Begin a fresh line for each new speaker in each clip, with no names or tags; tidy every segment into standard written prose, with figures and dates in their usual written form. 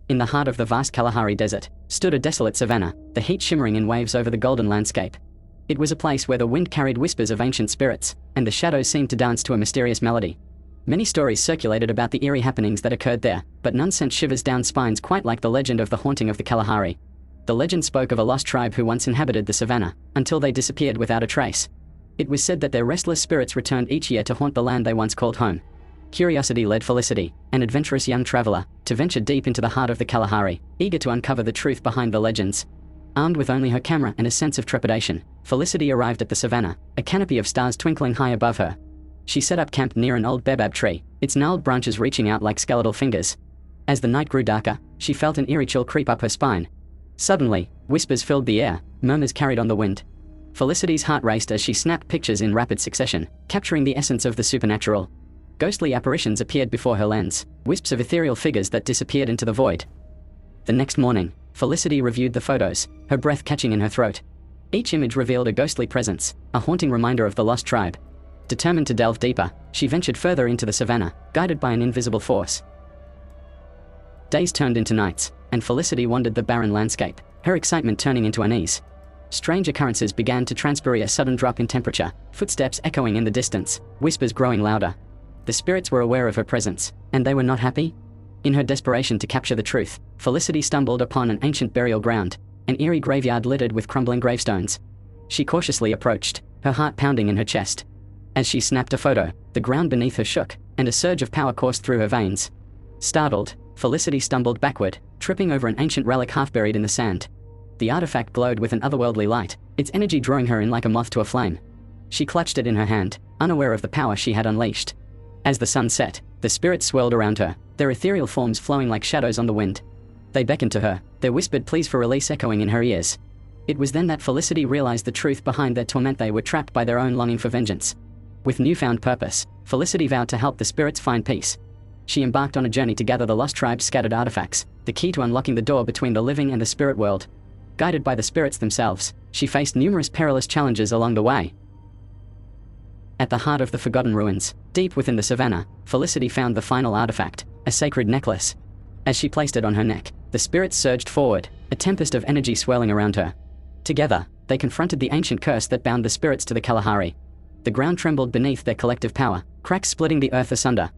In the heart of the vast Kalahari Desert stood a desolate savanna, the heat shimmering in waves over the golden landscape. It was a place where the wind carried whispers of ancient spirits, and the shadows seemed to dance to a mysterious melody. Many stories circulated about the eerie happenings that occurred there, but none sent shivers down spines quite like the legend of the haunting of the Kalahari. The legend spoke of a lost tribe who once inhabited the savanna, until they disappeared without a trace. It was said that their restless spirits returned each year to haunt the land they once called home. Curiosity led Felicity, an adventurous young traveler, to venture deep into the heart of the Kalahari, eager to uncover the truth behind the legends. Armed with only her camera and a sense of trepidation, Felicity arrived at the savanna, a canopy of stars twinkling high above her. She set up camp near an old baobab tree, its gnarled branches reaching out like skeletal fingers. As the night grew darker, she felt an eerie chill creep up her spine. Suddenly, whispers filled the air, murmurs carried on the wind. Felicity's heart raced as she snapped pictures in rapid succession, capturing the essence of the supernatural. Ghostly apparitions appeared before her lens, wisps of ethereal figures that disappeared into the void. The next morning, Felicity reviewed the photos, her breath catching in her throat. Each image revealed a ghostly presence, a haunting reminder of the lost tribe. Determined to delve deeper, she ventured further into the savanna, guided by an invisible force. Days turned into nights, and Felicity wandered the barren landscape, her excitement turning into unease. Strange occurrences began to transpire: a sudden drop in temperature, footsteps echoing in the distance, whispers growing louder. The spirits were aware of her presence, and they were not happy. In her desperation to capture the truth, Felicity stumbled upon an ancient burial ground, an eerie graveyard littered with crumbling gravestones. She cautiously approached, her heart pounding in her chest. As she snapped a photo, the ground beneath her shook, and a surge of power coursed through her veins. Startled, Felicity stumbled backward, tripping over an ancient relic half buried in the sand. The artifact glowed with an otherworldly light, its energy drawing her in like a moth to a flame. She clutched it in her hand, unaware of the power she had unleashed. As the sun set, the spirits swirled around her, their ethereal forms flowing like shadows on the wind. They beckoned to her, their whispered pleas for release echoing in her ears. It was then that Felicity realized the truth behind their torment: they were trapped by their own longing for vengeance. With newfound purpose, Felicity vowed to help the spirits find peace. She embarked on a journey to gather the lost tribe's scattered artifacts, the key to unlocking the door between the living and the spirit world. Guided by the spirits themselves, she faced numerous perilous challenges along the way. At the heart of the forgotten ruins, deep within the savanna, Felicity found the final artifact, a sacred necklace. As she placed it on her neck, the spirits surged forward, a tempest of energy swirling around her. Together, they confronted the ancient curse that bound the spirits to the Kalahari. The ground trembled beneath their collective power, cracks splitting the earth asunder.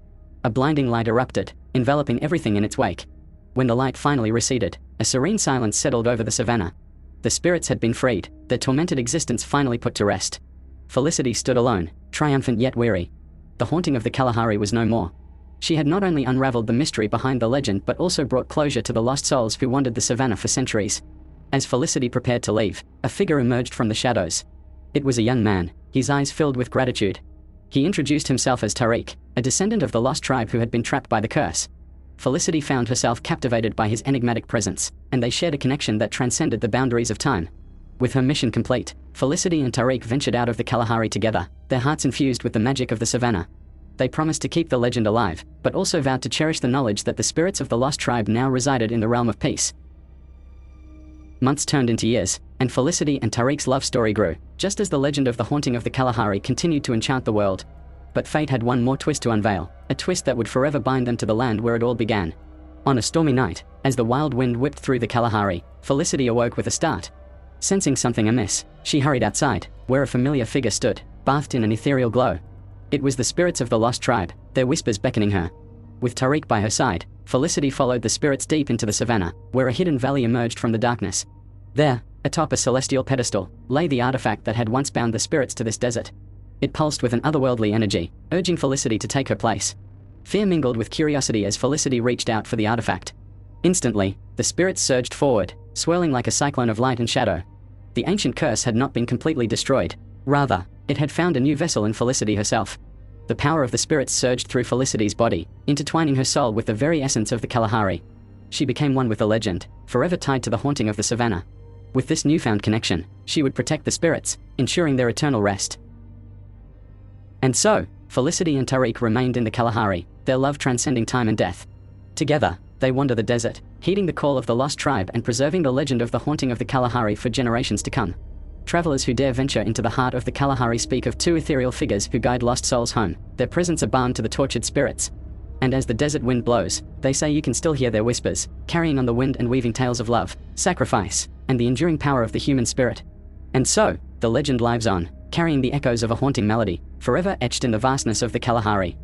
A blinding light erupted, enveloping everything in its wake. When the light finally receded, a serene silence settled over the savanna. The spirits had been freed, their tormented existence finally put to rest. Felicity stood alone, triumphant yet weary. The haunting of the Kalahari was no more. She had not only unraveled the mystery behind the legend but also brought closure to the lost souls who wandered the savanna for centuries. As Felicity prepared to leave, a figure emerged from the shadows. It was a young man, his eyes filled with gratitude. He introduced himself as Tariq, a descendant of the lost tribe who had been trapped by the curse. Felicity found herself captivated by his enigmatic presence, and they shared a connection that transcended the boundaries of time. With her mission complete, Felicity and Tariq ventured out of the Kalahari together, their hearts infused with the magic of the savanna. They promised to keep the legend alive, but also vowed to cherish the knowledge that the spirits of the lost tribe now resided in the realm of peace. Months turned into years, and Felicity and Tariq's love story grew, just as the legend of the haunting of the Kalahari continued to enchant the world. But fate had one more twist to unveil, a twist that would forever bind them to the land where it all began. On a stormy night, as the wild wind whipped through the Kalahari, Felicity awoke with a start. Sensing something amiss, she hurried outside, where a familiar figure stood, bathed in an ethereal glow. It was the spirits of the lost tribe, their whispers beckoning her. With Tariq by her side, Felicity followed the spirits deep into the savanna, where a hidden valley emerged from the darkness. There, atop a celestial pedestal, lay the artifact that had once bound the spirits to this desert. It pulsed with an otherworldly energy, urging Felicity to take her place. Fear mingled with curiosity as Felicity reached out for the artifact. Instantly, the spirits surged forward, swirling like a cyclone of light and shadow. The ancient curse had not been completely destroyed. Rather, it had found a new vessel in Felicity herself. The power of the spirits surged through Felicity's body, intertwining her soul with the very essence of the Kalahari. She became one with the legend, forever tied to the haunting of the savanna. With this newfound connection, she would protect the spirits, ensuring their eternal rest. And so, Felicity and Tariq remained in the Kalahari, their love transcending time and death. Together, they wander the desert, heeding the call of the lost tribe and preserving the legend of the haunting of the Kalahari for generations to come. Travelers who dare venture into the heart of the Kalahari speak of two ethereal figures who guide lost souls home, their presence a balm to the tortured spirits. And as the desert wind blows, they say you can still hear their whispers, carrying on the wind and weaving tales of love, sacrifice, and the enduring power of the human spirit. And so, the legend lives on, carrying the echoes of a haunting melody, forever etched in the vastness of the Kalahari.